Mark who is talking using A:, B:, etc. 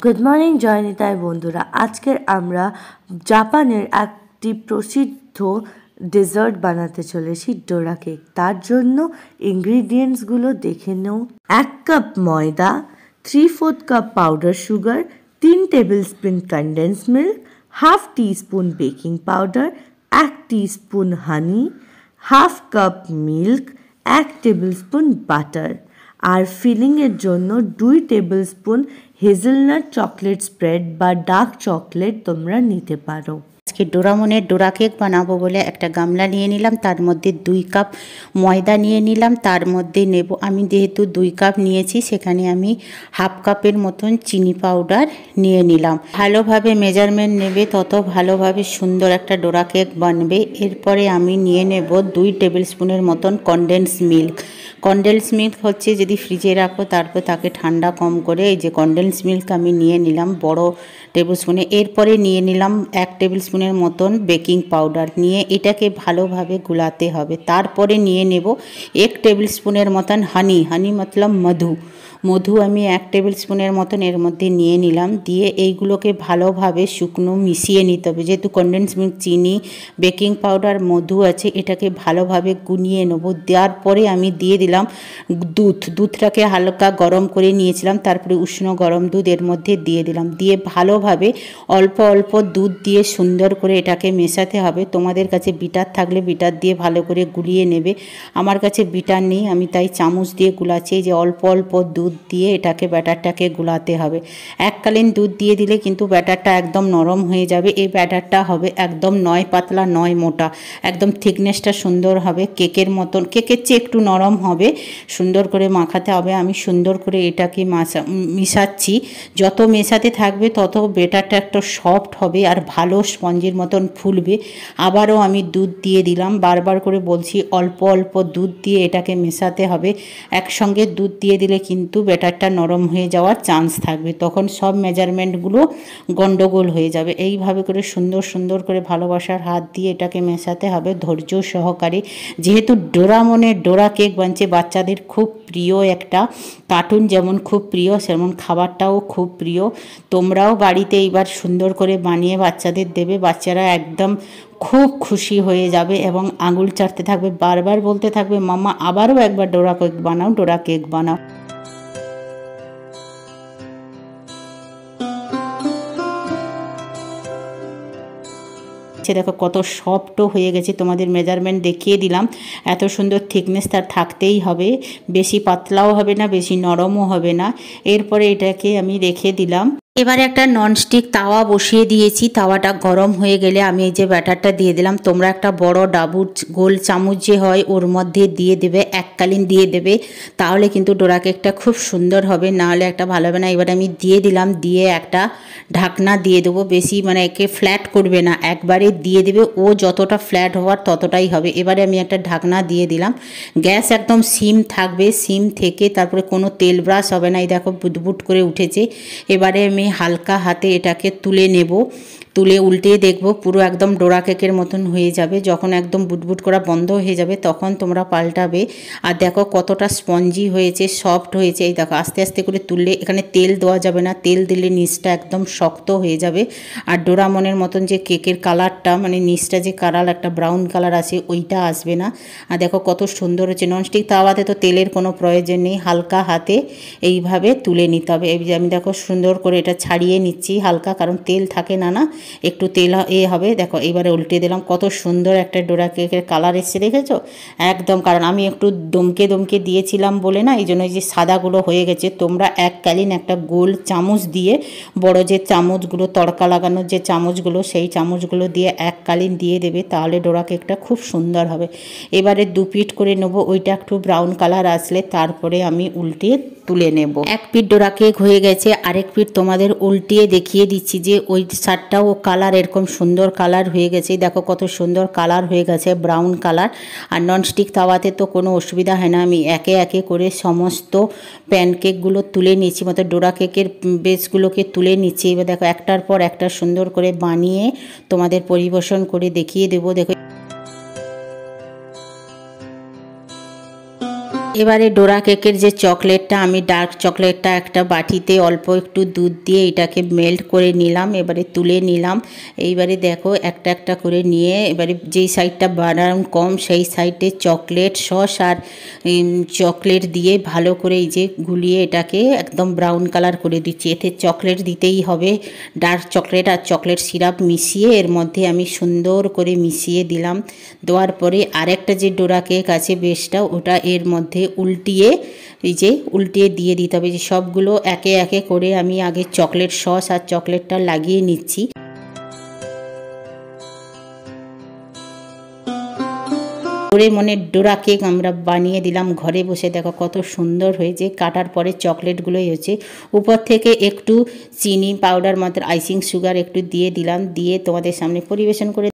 A: Good morning জয়নিতায় বন্ধুরা, আজকের আমরা জাপানের একটি প্রসিদ্ধ ডেজার্ট বানাতে চলেছি, ডোরা কেক। তার জন্য ইনগ্রিডিয়েন্টসগুলো দেখে নেও। 1 কাপ ময়দা, 3/4 cup powder sugar, 3 tablespoon condensed milk, half teaspoon baking powder, 1 teaspoon honey, half cup milk, 1 tablespoon butter. আর ফিলিংয়ের জন্য 2 tablespoon hazelnut chocolate spread বা ডার্ক চকলেট তোমরা নিতে পারো।
B: আজকে ডোরামনের ডোরা কেক বানাবো বলে একটা গামলা নিয়ে নিলাম, তার মধ্যে 2 কাপ ময়দা নিয়ে নিলাম, তার মধ্যে নেব আমি যেহেতু 2 কাপ নিয়েছি সেখানে আমি হাফ কাপের মতন চিনি পাউডার নিয়ে নিলাম। ভালোভাবে মেজারমেন্ট নেবে তত ভালোভাবে সুন্দর একটা ডোরা কেক বানবে। এরপরে আমি নিয়ে নেব 2 টেবিল স্পুনের মতন কনডেন্স মিল্ক। কনডেন্স মিল্ক হচ্ছে যদি ফ্রিজে রাখো তারপর তাকে ঠান্ডা কম করে এই যে কনডেন্স মিল্ক আমি নিয়ে নিলাম বড় টেবিল স্পুনে। এরপরে নিয়ে নিলাম 1 টেবিল স্পুনের মতন বেকিং পাউডার, নিয়ে এটাকে ভালোভাবে গুলাতে হবে। তারপরে নিয়ে নেব 1 টেবিল স্পুনের মতন হানি, হানি মতলব মধু আমি 1 টেবিল স্পুনের মতন এর মধ্যে নিয়ে নিলাম। দিয়ে এইগুলোকে ভালোভাবে শুকনো মিশিয়ে নিতে হবে। যেহেতু কনডেন্স মিল্ক, চিনি, বেকিং পাউডার, মধু আছে, এটাকে ভালোভাবে গুনিয়ে নেব। দেওয়ার পরে আমি দিয়ে দিলাম দুধটাকে হালকা গরম করে নিয়েছিলাম, তারপরে উষ্ণ গরম দুধ এর মধ্যে দিয়ে দিলাম। দিয়ে ভালোভাবে অল্প অল্প দুধ দিয়ে সুন্দর করে এটাকে মেশাতে হবে। তোমাদের কাছে বিটার থাকলে বিটার দিয়ে ভালো করে গুলিয়ে নেবে। আমার কাছে বিটার নেই, আমি তাই চামচ দিয়ে গুলাচ্ছি। যে অল্প অল্প দুধ দিয়ে এটাকে ব্যাটারটাকে গুলাতে হবে। এককালীন দুধ দিয়ে দিলে কিন্তু ব্যাটারটা একদম নরম হয়ে যাবে। এই ব্যাটারটা হবে একদম নয় পাতলা নয় মোটা, একদম থিকনেসটা সুন্দর হবে, কেকের মতন, কেকের চেয়ে একটু নরম হবে। সুন্দর করে মাখাতে হবে। আমি সুন্দর করে এটাকে মিশাচ্ছি। যত মেশাতে থাকবে তত ব্যাটারটা একটা সফট হবে আর ভালো স্পঞ্জের মতন ফুলবে। আবারও আমি দুধ দিয়ে দিলাম, বারবার করে বলছি অল্প অল্প দুধ দিয়ে এটাকে মেশাতে হবে। একসঙ্গে দুধ দিয়ে দিলে কিন্তু ব্যাটারটা নরম হয়ে যাওয়ার চান্স থাকবে, তখন সব মেজারমেন্টগুলো গন্ডগোল হয়ে যাবে। এইভাবে করে সুন্দর সুন্দর করে ভালোবাসার হাত দিয়ে এটাকে মেশাতে হবে ধৈর্য সহকারে। যেহেতু ডোরামনের ডোরা কেক বানছে, বাচ্চাদের খুব প্রিয় একটা কার্টুন, যেমন খুব প্রিয় সেমন খাবারটাও খুব প্রিয়। তোমরাও বাড়িতে এইবার সুন্দর করে বানিয়ে বাচ্চাদের দেবে, বাচ্চারা একদম খুব খুশি হয়ে যাবে এবং আঙুল চাটতে থাকবে, বারবার বলতে থাকবে মাম্মা আবারও একবার ডোরা কেক বানাও, ডোরা কেক বানাও। দেখো কত সফটও হয়ে গেছে, তোমাদের মেজারমেন্ট দেখিয়ে দিলাম। এত সুন্দর থিকনেস তার থাকতেই হবে, বেশি পাতলাও হবে না বেশি নরমও হবে না। এরপরে এটাকে আমি রেখে দিলাম। এবারে একটা ননস্টিক তাওয়া বসিয়ে দিয়েছি। তাওয়াটা গরম হয়ে গেলে আমি এই যে ব্যাটারটা দিয়ে দিলাম। তোমরা একটা বড় ডাবুর গোল চামচ যে হয় ওর মধ্যে দিয়ে দেবে, এককালীন দিয়ে দেবে, তাহলে কিন্তু ডোরা কেকটা খুব সুন্দর হবে, নাহলে একটা ভালো হবে না। এবার আমি দিয়ে দিলাম, দিয়ে একটা ঢাকনা দিয়ে দেবো। বেশি মানে একে ফ্ল্যাট করবে না, একবারে দিয়ে দেবে, ও যতটা ফ্ল্যাট হওয়ার ততটাই হবে। এবারে আমি একটা ঢাকনা দিয়ে দিলাম। গ্যাস একদম সিম থাকবে, সিম থেকে তারপরে কোনো তেল ব্রাশ হবে না। এই দেখো বুটবুট করে উঠেছে। এবারে আমি হালকা হাতে এটাকে তুলে নেব, তুলে উল্টে দেখবো পুরো একদম ডোরা কেকের মতন হয়ে যাবে। যখন একদম বুটবুট করা বন্ধ হয়ে যাবে তখন তোমরা পাল্টাবে। আর দেখো কতটা স্পঞ্জি হয়েছে, সফট হয়েছে। এই দেখো আস্তে আস্তে করে তুললে, এখানে তেল দেওয়া যাবে না, তেল দিলে নিচটা একদম শক্ত হয়ে যাবে। আর ডোরামনের মতন যে কেকের কালারটা, মানে নিচটা যে কালার একটা ব্রাউন কালার আছে ওইটা আসবে না। আর দেখো কত সুন্দর হচ্ছে। ননস্টিক তাওয়াতে তো তেলের কোনো প্রয়োজন নেই, হালকা হাতে এইভাবে তুলে নিতে হবে। এই যে আমি দেখো সুন্দর করে এটা ছাড়িয়ে নিচ্ছি হালকা, কারণ তেল থাকে না, একটু তেল হবে। দেখো এবারে উল্টে দিলাম, কত সুন্দর একটা ডোরা কেকের কালার এসছে, দেখেছো একদম। কারণ আমি একটু দমকে দমকে দিয়েছিলাম বলে না, এই জন্য যে সাদাগুলো হয়ে গেছে। তোমরা এককালীন একটা গোল চামচ দিয়ে, বড় যে চামচগুলো তড়কা লাগানোর যে চামচগুলো, সেই চামচগুলো দিয়ে এককালীন দিয়ে দেবে, তাহলে ডোরা কেকটা খুব সুন্দর হবে। এবারে 2 পিট করে নেবো, ওইটা একটু ব্রাউন কালার আসলে তারপরে আমি উল্টিয়ে তুলে নেব। 1 পিট ডোরা কেক হয়ে গেছে, আরেক পিট তোমাদের উল্টিয়ে দেখিয়ে দিচ্ছি যে ওই সাইডটাও কালার এরকম সুন্দর কালার হয়ে গেছে। দেখো কত সুন্দর কালার হয়ে গেছে, ব্রাউন কালার। আর ননস্টিক তাওয়াতে তো কোনো অসুবিধা হয় না। আমি একে একে করে সমস্ত প্যানকেকগুলো তুলে নিচ্ছি, মতো ডোরা কেকের বেসগুলোকে তুলে নিচ্ছি। এবার দেখো একটার পর একটা সুন্দর করে বানিয়ে তোমাদের পরিবেশন করে দেখিয়ে দেবো। দেখো এবারে ডোরা কেকের যে চকলেটটা, আমি ডার্ক চকলেটটা একটা বাটিতে অল্প একটু দুধ দিয়ে এটাকে মেল্ট করে নিলাম, এবারে তুলে নিলাম। এইবারে দেখো একটা একটা করে নিয়ে এবারে যেই সাইডটা বানান কম সেই সাইডে চকলেট সস আর চকলেট দিয়ে ভালো করে এই যে গুলিয়ে এটাকে একদম ব্রাউন কালার করে দিচ্ছি। এতে চকলেট দিতেই হবে, ডার্ক চকলেট আর চকলেট সিরাপ মিশিয়ে এর মধ্যে আমি সুন্দর করে মিশিয়ে দিলাম। দেওয়ার পরে আরেকটা যে ডোরা কেক আছে বেসটা, ওটা এর মধ্যে উল্টিয়ে দিয়ে দিতে হবে। যে সবগুলো একে একে করে আমি আগে চকলেট সস আর চকলেটটা লাগিয়ে নিচ্ছি। মনে ডোরা কেক আমরা বানিয়ে দিলাম ঘরে বসে। দেখো কত সুন্দর হয়েছে, কাটার পরে চকলেটগুলোই হয়েছে। উপর থেকে একটু চিনি পাউডার মতো আইসিং সুগার একটু দিয়ে দিলাম, দিয়ে তোমাদের সামনে পরিবেশন করে